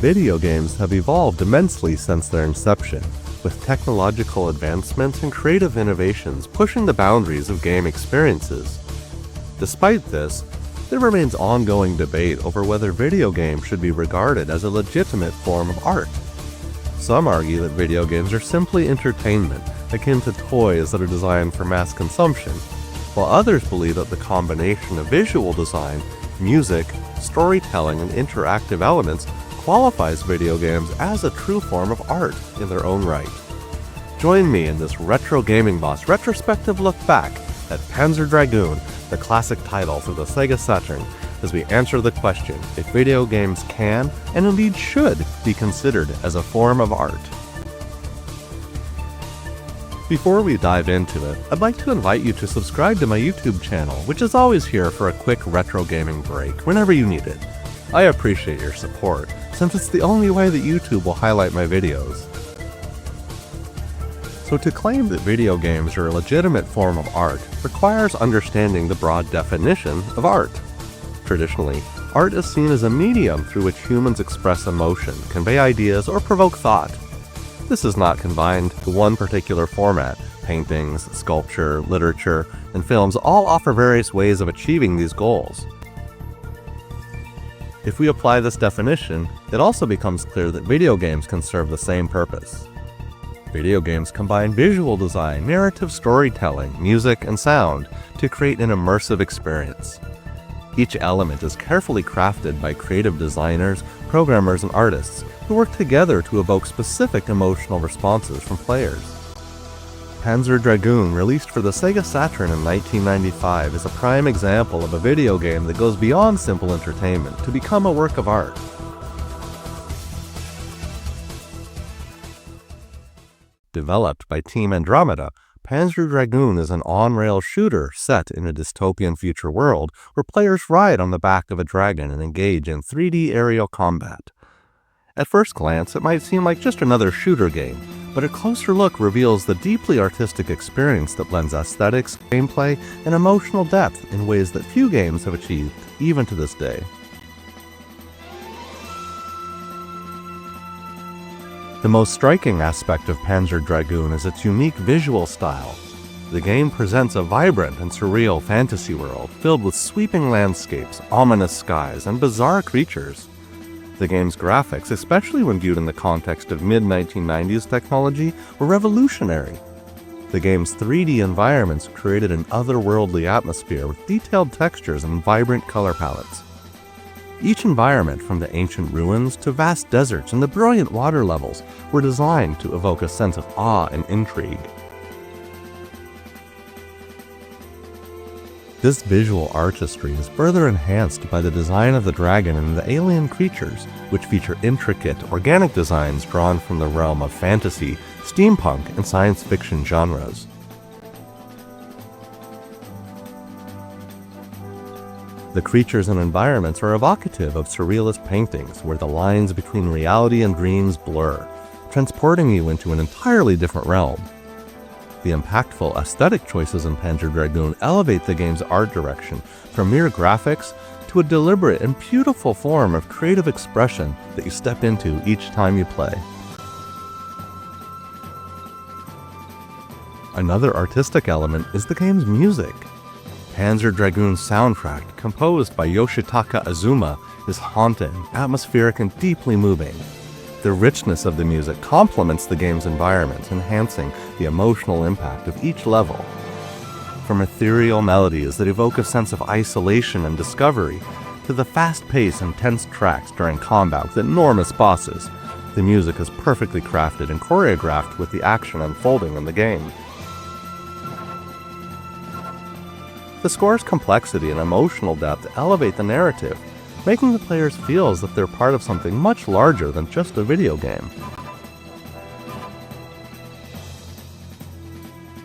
Video games have evolved immensely since their inception, with technological advancements and creative innovations pushing the boundaries of game experiences. Despite this, there remains ongoing debate over whether video games should be regarded as a legitimate form of art. Some argue that video games are simply entertainment, akin to toys that are designed for mass consumption, while others believe that the combination of visual design, music, storytelling, and interactive elements qualifies video games as a true form of art in their own right. Join me in this Retro Gaming Boss retrospective look back at Panzer Dragoon, the classic title for the Sega Saturn, as we answer the question if video games can, and indeed should, be considered as a form of art. Before we dive into it, I'd like to invite you to subscribe to my YouTube channel, which is always here for a quick retro gaming break whenever you need it. I appreciate your support, since it's the only way that YouTube will highlight my videos. So to claim that video games are a legitimate form of art requires understanding the broad definition of art. Traditionally, art is seen as a medium through which humans express emotion, convey ideas, or provoke thought. This is not confined to one particular format. Paintings, sculpture, literature, and films all offer various ways of achieving these goals. If we apply this definition, it also becomes clear that video games can serve the same purpose. Video games combine visual design, narrative storytelling, music, and sound to create an immersive experience. Each element is carefully crafted by creative designers, programmers, and artists who work together to evoke specific emotional responses from players. Panzer Dragoon, released for the Sega Saturn in 1995, is a prime example of a video game that goes beyond simple entertainment to become a work of art. Developed by Team Andromeda, Panzer Dragoon is an on-rail shooter set in a dystopian future world where players ride on the back of a dragon and engage in 3D aerial combat. At first glance, it might seem like just another shooter game, but a closer look reveals the deeply artistic experience that blends aesthetics, gameplay, and emotional depth in ways that few games have achieved, even to this day. The most striking aspect of Panzer Dragoon is its unique visual style. The game presents a vibrant and surreal fantasy world filled with sweeping landscapes, ominous skies, and bizarre creatures. The game's graphics, especially when viewed in the context of mid-1990s technology, were revolutionary. The game's 3D environments created an otherworldly atmosphere with detailed textures and vibrant color palettes. Each environment, from the ancient ruins to vast deserts and the brilliant water levels, were designed to evoke a sense of awe and intrigue. This visual artistry is further enhanced by the design of the dragon and the alien creatures, which feature intricate, organic designs drawn from the realm of fantasy, steampunk, and science fiction genres. The creatures and environments are evocative of surrealist paintings where the lines between reality and dreams blur, transporting you into an entirely different realm. The impactful aesthetic choices in Panzer Dragoon elevate the game's art direction from mere graphics to a deliberate and beautiful form of creative expression that you step into each time you play. Another artistic element is the game's music. Panzer Dragoon's soundtrack, composed by Yoshitaka Azuma, is haunting, atmospheric, and deeply moving. The richness of the music complements the game's environment, enhancing the emotional impact of each level. From ethereal melodies that evoke a sense of isolation and discovery, to the fast-paced, intense tracks during combat with enormous bosses, the music is perfectly crafted and choreographed with the action unfolding in the game. The score's complexity and emotional depth elevate the narrative, making the players feel as if they're part of something much larger than just a video game.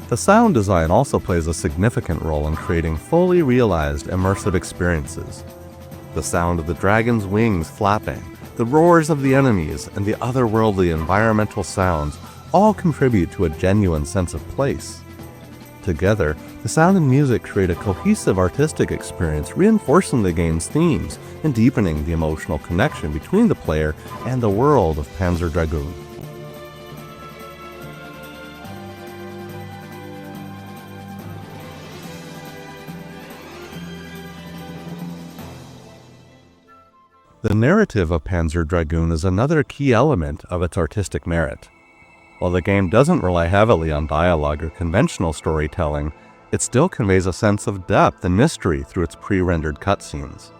The sound design also plays a significant role in creating fully realized immersive experiences. The sound of the dragon's wings flapping, the roars of the enemies, and the otherworldly environmental sounds all contribute to a genuine sense of place. together, the sound and music create a cohesive artistic experience, reinforcing the game's themes and deepening the emotional connection between the player and the world of Panzer Dragoon. The narrative of Panzer Dragoon is another key element of its artistic merit. While the game doesn't rely heavily on dialogue or conventional storytelling, it still conveys a sense of depth and mystery through its pre-rendered cutscenes.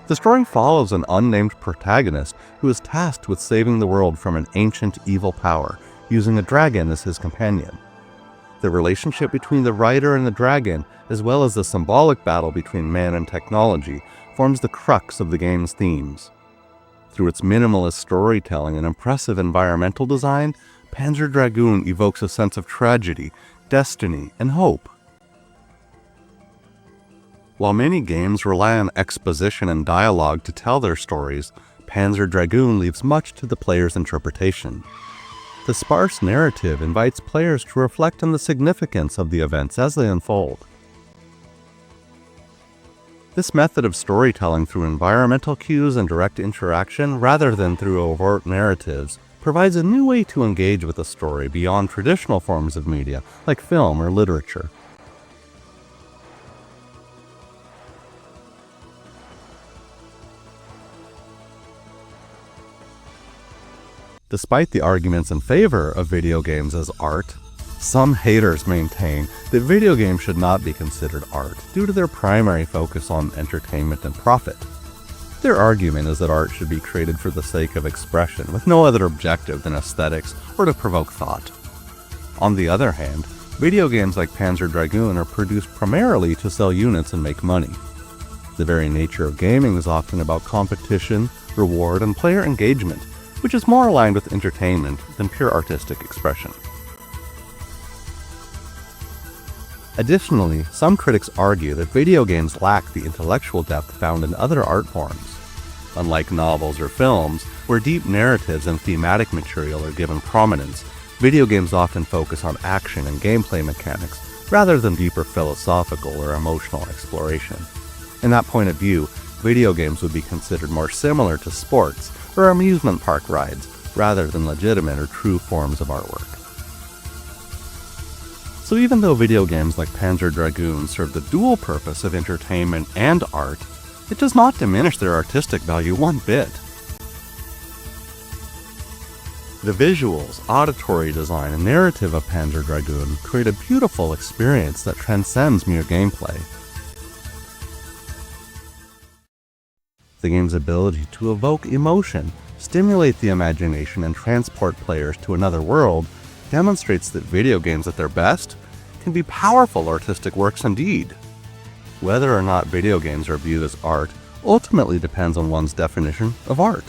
The story follows an unnamed protagonist who is tasked with saving the world from an ancient evil power, using a dragon as his companion. The relationship between the writer and the dragon, as well as the symbolic battle between man and technology, forms the crux of the game's themes. Through its minimalist storytelling and impressive environmental design, Panzer Dragoon evokes a sense of tragedy, destiny, and hope. While many games rely on exposition and dialogue to tell their stories, Panzer Dragoon leaves much to the player's interpretation. The sparse narrative invites players to reflect on the significance of the events as they unfold. This method of storytelling through environmental cues and direct interaction, rather than through overt narratives, provides a new way to engage with a story beyond traditional forms of media, like film or literature. Despite the arguments in favor of video games as art, some haters maintain that video games should not be considered art due to their primary focus on entertainment and profit. Their argument is that art should be created for the sake of expression, with no other objective than aesthetics or to provoke thought. On the other hand, video games like Panzer Dragoon are produced primarily to sell units and make money. The very nature of gaming is often about competition, reward, and player engagement, which is more aligned with entertainment than pure artistic expression. Additionally, some critics argue that video games lack the intellectual depth found in other art forms. Unlike novels or films, where deep narratives and thematic material are given prominence, video games often focus on action and gameplay mechanics, rather than deeper philosophical or emotional exploration. In that point of view, video games would be considered more similar to sports or amusement park rides, rather than legitimate or true forms of artwork. So even though video games like Panzer Dragoon serve the dual purpose of entertainment and art, it does not diminish their artistic value one bit. The visuals, auditory design, and narrative of Panzer Dragoon create a beautiful experience that transcends mere gameplay. The game's ability to evoke emotion, stimulate the imagination, and transport players to another world demonstrates that video games at their best can be powerful artistic works indeed. Whether or not video games are viewed as art ultimately depends on one's definition of art.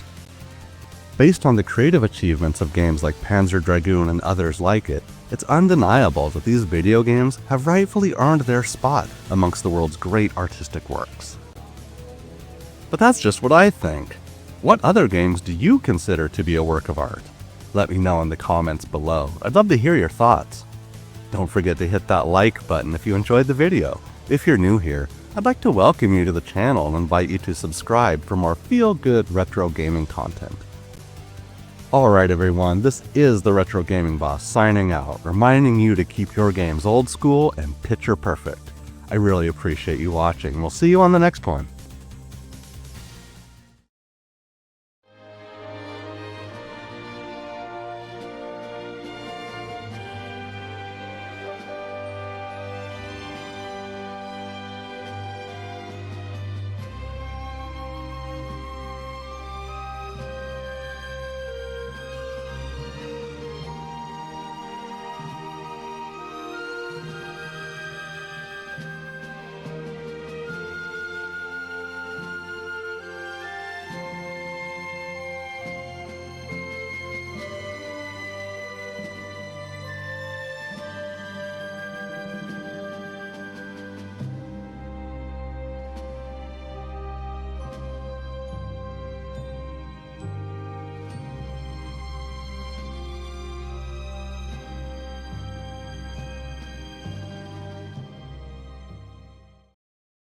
Based on the creative achievements of games like Panzer Dragoon and others like it, it's undeniable that these video games have rightfully earned their spot amongst the world's great artistic works. But that's just what I think. What other games do you consider to be a work of art? Let me know in the comments below. I'd love to hear your thoughts. Don't forget to hit that like button if you enjoyed the video. If you're new here, I'd like to welcome you to the channel and invite you to subscribe for more feel-good retro gaming content. Alright everyone, this is the Retro Gaming Boss signing out, reminding you to keep your games old school and picture perfect. I really appreciate you watching. We'll see you on the next one.